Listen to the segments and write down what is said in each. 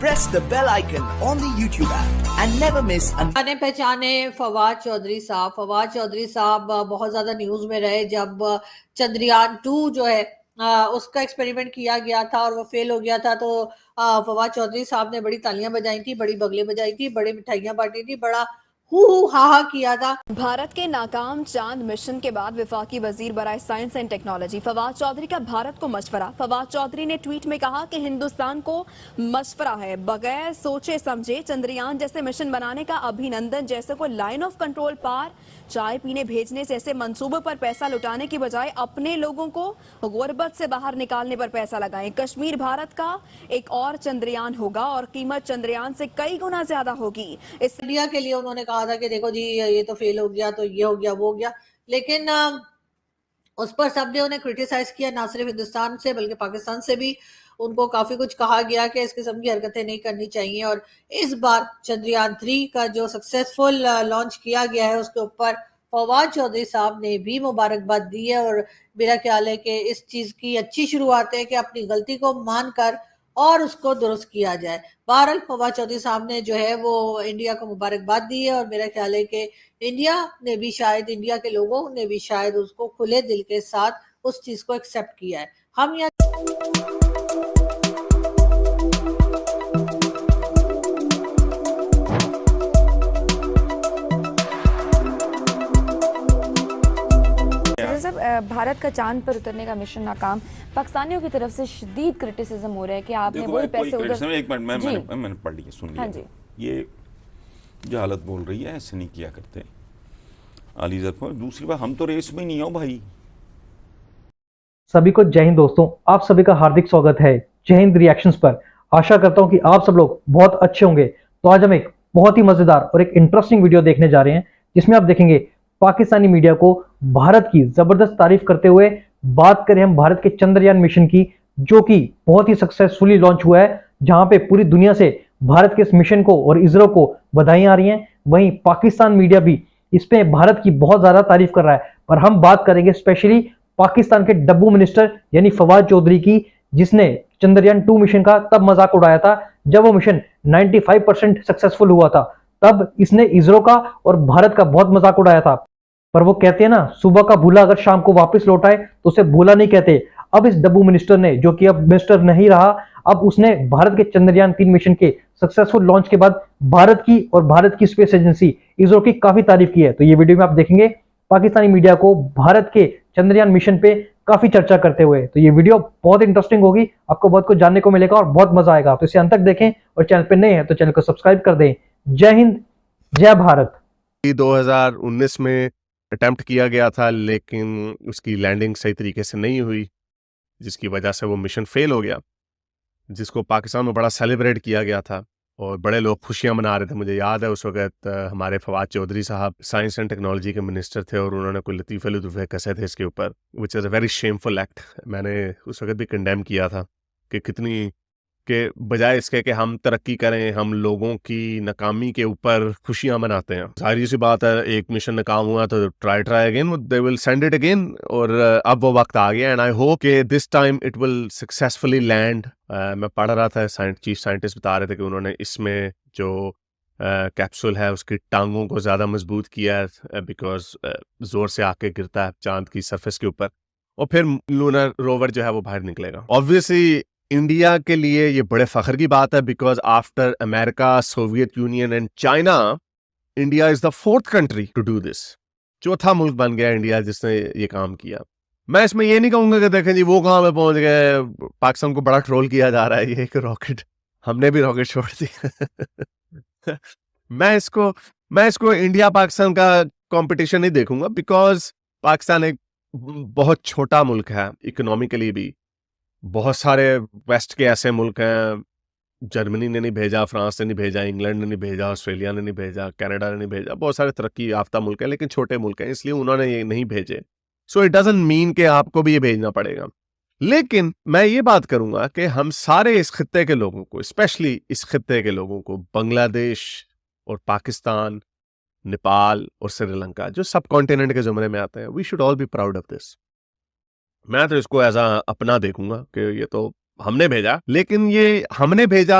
press the bell icon on the YouTube app and never miss जाने पहचाने फवाद चौधरी साहब बहुत ज्यादा न्यूज में रहे जब चंद्रयान 2 जो है उसका एक्सपेरिमेंट किया गया था और वो फेल हो गया था। तो फवाद चौधरी साहब ने बड़ी तालियां बजाई थी, बड़ी बगले बजाई थी, बड़ी मिठाइयां बांटी थी, बड़ा हु हा किया था। भारत के नाकाम चांद मिशन के बाद वफाकी वजीर बराए science and technology Fawad Chaudhry का भारत को मशवरा। फवाद चौधरी ने ट्वीट में कहा कि हिंदुस्तान को मशवरा है, बगैर सोचे समझे चंद्रयान जैसे मिशन बनाने का अभिनंदन। जैसे को लाइन ऑफ कंट्रोल पार चाय पीने भेजने जैसे मंसूबों पर पैसा लुटाने की बजाय अपने लोगों को गुर्बत से बाहर निकालने पर पैसा लगाएं। कश्मीर भारत का एक और चंद्रयान होगा और कीमत चंद्रयान से कई गुना ज्यादा होगी। इस इंडिया के लिए उन्होंने कहा था कि देखो जी ये तो फेल हो गया, तो ये हो गया वो हो गया, लेकिन उस पर सबने उन्हें क्रिटिसाइज किया, ना सिर्फ हिंदुस्तान से बल्कि पाकिस्तान से भी उनको काफी कुछ कहा गया कि इस किस्म की हरकतें नहीं करनी चाहिए। और इस बार चंद्रयान 3 का जो सक्सेसफुल लॉन्च किया गया है उसके ऊपर फवाद चौधरी साहब ने भी मुबारकबाद दी है और मेरा ख्याल है कि इस चीज की अच्छी शुरुआत है कि अपनी गलती को मानकर और उसको दुरुस्त किया जाए। बहरहाल फवाद चौधरी साहब ने जो है वो इंडिया को मुबारकबाद दी है और मेरा ख्याल है कि इंडिया के लोगों ने भी शायद उसको खुले दिल के साथ उस चीज को एक्सेप्ट किया है। हम यहाँ भारत का चांद पर उतरने का मिशन नाकाम, पाकिस्तानियों की तरफ से शदीद क्रिटिसिज्म हो रहा है कि आपने वही पैसे उधर। एक मिनट मैंने पढ़ लिया, सुन लिया। हाँ जी, ये जो हालत बोल रही है ऐसे नहीं किया करते अली जफर। दूसरी बात, हम तो रेस में नहीं हो भाई। सभी को जय हिंद दोस्तों, आप सभी का हार्दिक स्वागत है जय हिंद रिएक्शंस पर। आशा करता हूं कि आप सब लोग बहुत अच्छे होंगे। तो आज हम एक बहुत ही मजेदार और एक इंटरेस्टिंग वीडियो देखने जा रहे हैं जिसमें आप देखेंगे पाकिस्तानी मीडिया को भारत की जबरदस्त तारीफ करते हुए। बात करें हम भारत के चंद्रयान मिशन की, जो कि बहुत ही सक्सेसफुली लॉन्च हुआ है, जहां पे पूरी दुनिया से भारत के इस मिशन को और इसरो को बधाई आ रही हैं। वहीं पाकिस्तान मीडिया भी इस पे भारत की बहुत ज्यादा तारीफ कर रहा है। पर हम बात करेंगे स्पेशली पाकिस्तान के डब्बू मिनिस्टर यानी फवाद चौधरी की, जिसने चंद्रयान 2 मिशन का तब मजाक उड़ाया था जब वो मिशन 95% सक्सेसफुल हुआ था। तब इसने इसरो का और भारत का बहुत मजाक उड़ाया था। पर वो कहते हैं ना, सुबह का भूला अगर शाम को वापस लौट आए तो उसे भूला नहीं कहते। अब इस डब्बू मिनिस्टर ने, जो कि अब मिनिस्टर नहीं रहा, अब उसने भारत के चंद्रयान 3 मिशन के सक्सेसफुल लॉन्च के बाद भारत की और भारत की स्पेस एजेंसी इसरो की काफी तारीफ की है। तो ये वीडियो में आप देखेंगे पाकिस्तानी मीडिया को भारत के चंद्रयान मिशन पे काफी चर्चा करते हुए। तो ये वीडियो बहुत इंटरेस्टिंग होगी, आपको बहुत कुछ जानने को मिलेगा और बहुत मजा आएगा। तो इसे अंत तक देखें और चैनल पे नए हैं तो चैनल को सब्सक्राइब कर दें। जय हिंद, जय भारत। 2019 में अटेम्प्ट किया गया था, लेकिन उसकी लैंडिंग सही तरीके से नहीं हुई, जिसकी वजह से वो मिशन फेल हो गया, जिसको पाकिस्तान में बड़ा सेलिब्रेट किया गया था और बड़े लोग खुशियां मना रहे थे। मुझे याद है उस वक्त हमारे फवाद चौधरी साहब साइंस एंड टेक्नोलॉजी के मिनिस्टर थे और उन्होंने कोई लतीफ़े लुतफ़े कसे थे इसके ऊपर, which is a very shameful act. मैंने उस वक्त भी कंडेम किया था कि कितनी के बजाय इसके कि हम तरक्की करें, हम लोगों की नाकामी के ऊपर खुशियां मनाते हैं। सारी सी बात है, एक मिशन नाकाम हुआ तो try again, they will send it again. और अब वो वक्त आ गया एंड आई होप कि this time it will successfully land. मैं पढ़ रहा था, चीफ साइंटिस्ट बता रहे थे कि उन्होंने इसमें जो कैप्सूल है उसकी टांगों को ज़्यादा मजबूत किया है, बिकॉज ज़ोर से आके गिरता है चांद की सरफेस के ऊपर और फिर लूनर रोवर जो है वो बाहर निकलेगा। ऑब्वियसली इंडिया के लिए ये बड़े फख्र की बात है, because after America, Soviet Union and China, India is the 4th country to do this. चौथा मुल्क बन गया इंडिया जिसने ये काम किया। मैं इसमें ये नहीं कहूंगा कि देखें जी वो कहाँ पे पहुंच गए, पाकिस्तान को बड़ा ट्रोल किया जा रहा है, ये एक रॉकेट, हमने भी रॉकेट छोड़ दिया। मैं इसको इंडिया पाकिस्तान का कंपटीशन नहीं देखूंगा, बिकॉज पाकिस्तान एक बहुत छोटा मुल्क है इकोनॉमिकली भी। बहुत सारे वेस्ट के ऐसे मुल्क हैं, जर्मनी ने नहीं भेजा, फ्रांस ने नहीं भेजा, इंग्लैंड ने नहीं भेजा, ऑस्ट्रेलिया ने नहीं भेजा, कनाडा ने नहीं भेजा, बहुत सारे तरक्की याफ्ता मुल्क हैं लेकिन छोटे मुल्क हैं, इसलिए उन्होंने ये नहीं भेजे। सो इट डजंट मीन कि आपको भी ये भेजना पड़ेगा। लेकिन मैं ये बात करूंगा कि हम सारे इस खित्ते के लोगों को, स्पेशली इस खित्ते के लोगों को, बांग्लादेश और पाकिस्तान, नेपाल और श्रीलंका, जो सब कॉन्टिनेंट के जुमरे में आते हैं, we should all be proud of this. मैं तो इसको एज अपना देखूंगा कि ये तो हमने भेजा, लेकिन ये हमने भेजा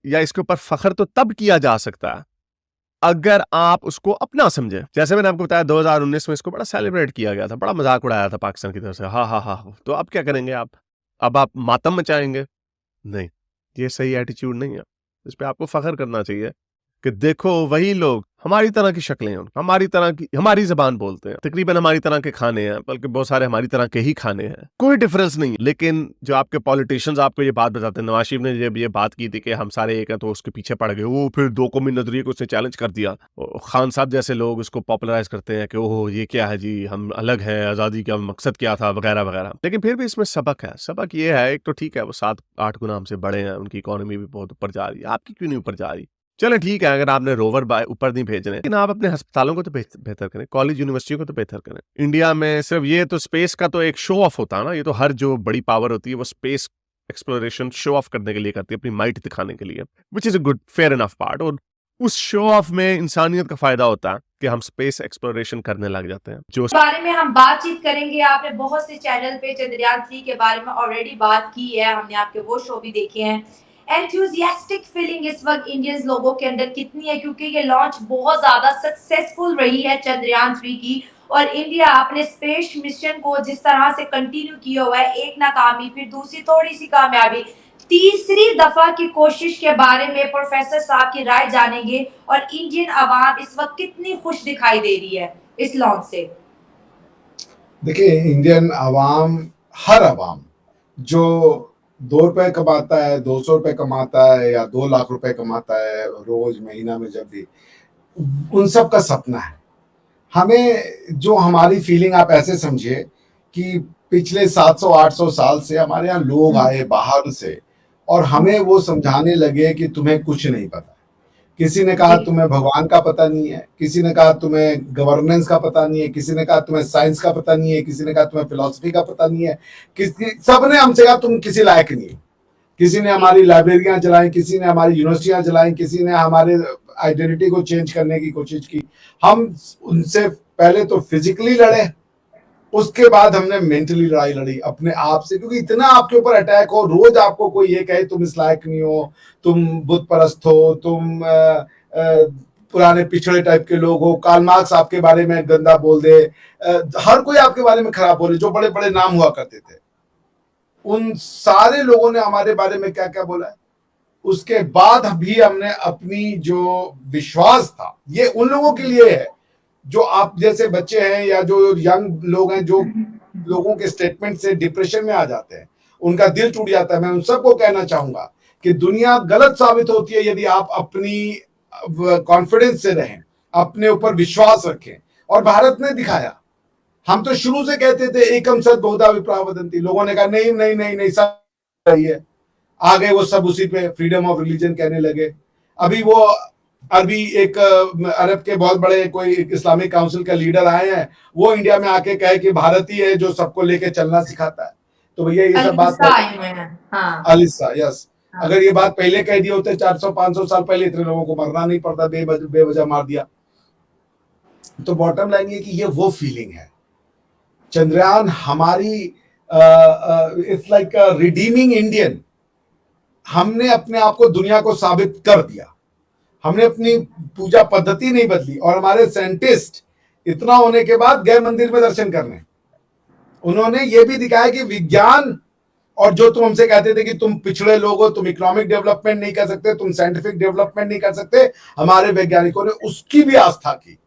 या इसके ऊपर फख्र तो तब किया जा सकता है अगर आप उसको अपना समझे। जैसे मैंने आपको बताया 2019 में इसको बड़ा सेलिब्रेट किया गया था, बड़ा मजाक उड़ाया था पाकिस्तान की तरफ से, हाँ हाँ हाँ। तो अब क्या करेंगे आप? अब आप मातम मचाएंगे? नहीं, ये सही एटीट्यूड नहीं है। इस पे आपको फख्र करना चाहिए कि देखो वही लोग हमारी तरह की शक्लें हैं, हमारी तरह की हमारी जबान बोलते हैं, तकरीबन हमारी तरह के खाने हैं, बल्कि बहुत सारे हमारी तरह के ही खाने हैं, कोई डिफरेंस नहीं है। लेकिन जो आपके पॉलिटिशियंस आपको ये बात बताते हैं, नवाज शरीफ ने जब ये बात की थी कि हम सारे एक हैं, तो उसके पीछे पड़ गए वो, फिर दो कौमी नजरिए को उसने चैलेंज कर दिया। खान साहब जैसे लोग उसको पॉपुलराइज करते हैं कि ओह ये क्या है जी, हम अलग हैं, आज़ादी का मकसद क्या था, वगैरह वगैरह। लेकिन फिर भी इसमें सबक है। सबक ये है, एक तो ठीक है वो 7-8 गुना हमसे बड़े हैं, उनकी इकोनॉमी भी बहुत ऊपर जा रही है, आपकी क्यों नहीं ऊपर जा रही? चले ठीक है, अगर आपने रोवर ऊपर नहीं भेज रहे, लेकिन आप अपने अस्पतालों को तो बेहतर करें, कॉलेज यूनिवर्सिटियों को तो बेहतर करें। इंडिया में सिर्फ ये तो स्पेस का तो एक शो ऑफ होता है ना, ये तो हर जो बड़ी पावर होती है वो स्पेस एक्सप्लोरेशन शो ऑफ करने के लिए करती है, अपनी माइट दिखाने के लिए, which is a good fair enough part. और उस शो ऑफ में इंसानियत का फायदा होता है कि हम स्पेस एक्सप्लोरेशन करने लग जाते हैं। जो बारे में हम बातचीत करेंगे। आपने बहुत से चैनल पे चंद्रयान 3 के बारे में ऑलरेडी बात की है, हमने आपके वो शो भी देखे हैं। एंथुसियास्टिक फीलिंग इस वक्त इंडियंस लोगों के अंदर कितनी है, क्योंकि ये लॉन्च बहुत ज्यादा सक्सेसफुल रही है चंद्रयान 3 की, और इंडिया अपने स्पेस मिशन को जिस तरह से कंटिन्यू किया हुआ है, एक नाकामी फिर दूसरी थोड़ी सी कामयाबी, तीसरी दफा की कोशिश के बारे में प्रोफेसर साहब की राय जानेंगे। और इंडियन आवाम इस वक्त कितनी खुश दिखाई दे रही है इस लॉन्च से। देखिए, इंडियन आवाम, हर आवाम जो 2 रुपए कमाता है, 200 रुपए कमाता है या 2 लाख रुपए कमाता है रोज महीना में, जब भी, उन सब का सपना है। हमें जो हमारी फीलिंग आप ऐसे समझिए कि पिछले 700-800 साल से हमारे यहाँ लोग आए बाहर से और हमें वो समझाने लगे कि तुम्हें कुछ नहीं पता। किसी ने कहा तुम्हें भगवान का पता नहीं है, किसी ने कहा तुम्हें गवर्नेंस का पता नहीं है, किसी ने कहा तुम्हें साइंस का पता नहीं है, किसी ने कहा तुम्हें फिलॉसफी का पता नहीं है, सबने हमसे कहा तुम किसी लायक नहीं हो। किसी ने हमारी लाइब्रेरियां जलाई, किसी ने हमारी यूनिवर्सिटियां जलाई, किसी ने हमारे आइडेंटिटी को चेंज करने की कोशिश की। हम उनसे पहले तो फिजिकली लड़े, उसके बाद हमने मेंटली लड़ाई लड़ी अपने आप से, क्योंकि इतना आपके ऊपर अटैक हो, रोज आपको कोई ये कहे तुम इस लायक नहीं हो, तुम बुत परस्त हो, तुम पुराने पिछड़े टाइप के लोग हो, कार्ल मार्क्स आपके बारे में गंदा बोल दे, हर कोई आपके बारे में खराब बोले, जो बड़े बड़े नाम हुआ करते थे, उन सारे लोगों ने हमारे बारे में क्या क्या बोला है। उसके बाद भी हमने अपनी जो विश्वास था, ये उन लोगों के लिए है जो आप जैसे बच्चे हैं या जो यंग लोग हैं, जो लोगों के स्टेटमेंट से डिप्रेशन में आ जाते हैं, उनका दिल टूट जाता है। मैं उन सबको कहना चाहूंगा कि दुनिया गलत साबित होती है यदि आप अपनी कॉन्फिडेंस से रहें, अपने ऊपर विश्वास रखें। और भारत ने दिखाया। हम तो शुरू से कहते थे एकम सद बहुधा विप्रा वदंती, लोगों ने कहा नहीं नहीं नहीं नहीं सब सही है, आ गए वो सब उसी पे फ्रीडम ऑफ रिलीजन कहने लगे। अभी एक अरब के बहुत बड़े कोई इस्लामिक काउंसिल का लीडर आए हैं, वो इंडिया में आके कहे कि भारत ही है जो सबको लेके चलना सिखाता है। तो भैया ये सब बात अलिसा, यस, अगर ये बात पहले कह दिए होते 400-500 साल पहले, इतने लोगों को मरना नहीं पड़ता, बेवजह मार दिया। तो बॉटम लाइन ये कि ये वो फीलिंग है। चंद्रयान हमारी इट्स लाइक रिडीमिंग इंडियन। हमने अपने आप को दुनिया को साबित कर दिया। हमने अपनी पूजा पद्धति नहीं बदली, और हमारे साइंटिस्ट इतना होने के बाद गए मंदिर में दर्शन करने। उन्होंने ये भी दिखाया कि विज्ञान, और जो तुम हमसे कहते थे कि तुम पिछड़े लोग हो, तुम इकोनॉमिक डेवलपमेंट नहीं कर सकते, तुम साइंटिफिक डेवलपमेंट नहीं कर सकते, हमारे वैज्ञानिकों ने उसकी भी आस्था की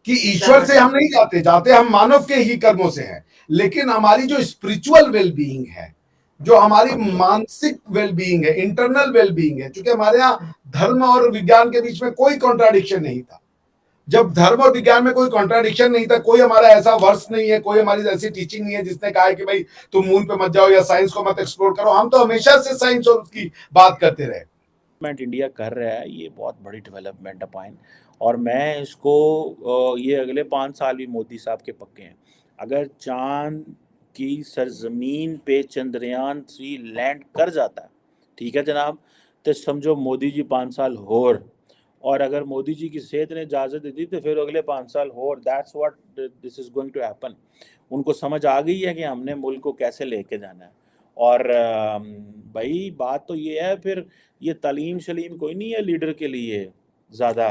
कि ईश्वर से हम नहीं जाते हम मानव के ही कर्मों से हैं। लेकिन हमारी जो स्पिरिचुअल वेलबीइंग है, जो हमारी मानसिक वेलबीइंग है, इंटरनल वेलबीइंग है, क्योंकि हमारे यहाँ धर्म और विज्ञान के बीच में कोई कॉन्ट्राडिक्शन नहीं था। जब धर्म और विज्ञान में कोई कॉन्ट्राडिक्शन नहीं था, कोई हमारा ऐसा वर्स नहीं है, कोई हमारी ऐसी टीचिंग नहीं है जिसने कहा है कि भाई तुम मून पे मत जाओ या साइंस को मत एक्सप्लोर करो। हम तो हमेशा से साइंस और उसकी बात करते रहे। इंडिया कर रहा है, ये बहुत बड़ी डेवलपमेंट है पॉइंट, और मैं इसको ये अगले 5 साल भी मोदी साहब के पक्के हैं। अगर चांद की सरजमीन पे चंद्रयान 3 लैंड कर जाता है, ठीक है जनाब, तो समझो मोदी जी 5 साल और अगर मोदी जी की सेहत ने इजाज़त दे दी तो फिर अगले 5 साल that's what this is going to happen. उनको समझ आ गई है कि हमने मुल्क को कैसे लेके जाना है, और भाई बात तो ये है, फिर ये तलीम शलीम कोई नहीं है लीडर के लिए ज़्यादा।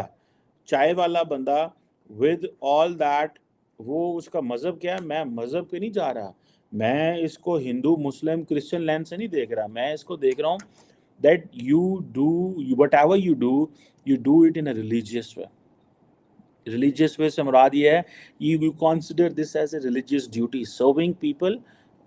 चाय वाला बंदा विद ऑल दैट, वो उसका मज़हब क्या है, मैं मज़हब पे नहीं जा रहा, मैं इसको हिंदू मुस्लिम क्रिश्चियन लेंस से नहीं देख रहा, मैं इसको देख रहा हूँ that you do whatever you do it in a religious way. Religious way से मुराद ये है, you consider this as a religious duty, serving people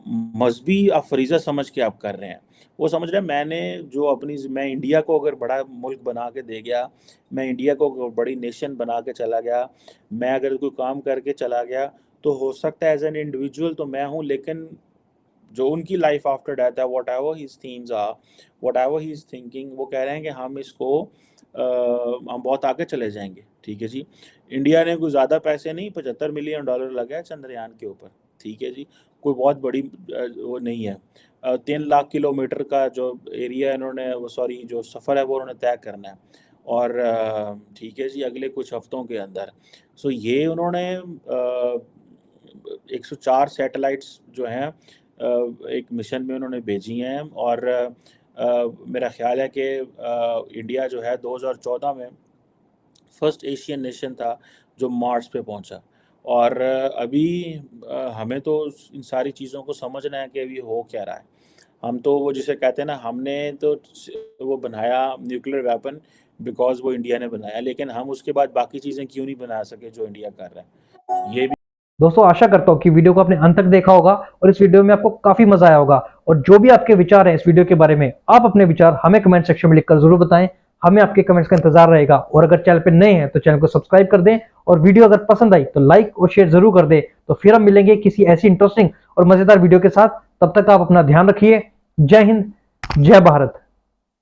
मजहबी आप फरीज़ा समझ के आप कर रहे हैं। वो समझ रहे हैं मैंने जो अपनी, मैं इंडिया को अगर बड़ा मुल्क बना के दे गया, मैं इंडिया को बड़ी नेशन बना के चला गया, मैं अगर कोई काम करके चला गया, तो हो सकता है एज एन इंडिविजुअल तो मैं हूँ, लेकिन जो उनकी लाइफ आफ्टर डेथ है, whatever his themes are, whatever he is thinking, वो कह रहे हैं कि हम इसको हम बहुत आगे चले जाएंगे। ठीक है जी, इंडिया ने कोई ज़्यादा पैसे नहीं, $75 मिलियन लगा है चंद्रयान के ऊपर। ठीक है जी, कोई बहुत बड़ी वो नहीं है। 3 लाख किलोमीटर का जो एरिया इन्होंने, वो सॉरी जो सफ़र है वो उन्होंने तय करना है, और ठीक है जी अगले कुछ हफ्तों के अंदर। सो ये उन्होंने 104 सैटेलाइट्स जो हैं एक मिशन में उन्होंने भेजी हैं, और मेरा ख्याल है कि इंडिया जो है 2014 में फर्स्ट एशियन नेशन था जो मार्स पे पहुंचा। और अभी हमें तो इन सारी चीज़ों को समझना है कि अभी हो क्या रहा है। हम तो वो जिसे कहते हैं ना, हमने तो वो बनाया न्यूक्लियर वेपन बिकॉज वो इंडिया ने बनाया, लेकिन हम उसके बाद बाकी चीज़ें क्यों नहीं बना सके जो इंडिया कर रहा है। ये भी दोस्तों आशा करता हूँ कि वीडियो को आपने अंत तक देखा होगा और इस वीडियो में आपको काफी मजा आया होगा। और जो भी आपके विचार हैं इस वीडियो के बारे में, आप अपने विचार हमें कमेंट सेक्शन में लिखकर जरूर बताएं। हमें आपके कमेंट्स का इंतजार रहेगा। और अगर चैनल पे नए हैं तो चैनल को सब्सक्राइब कर दें, और वीडियो अगर पसंद आई तो लाइक और शेयर जरूर कर दें। तो फिर हम मिलेंगे किसी ऐसी इंटरेस्टिंग और मजेदार वीडियो के साथ। तब तक आप अपना ध्यान रखिए। जय हिंद, जय भारत।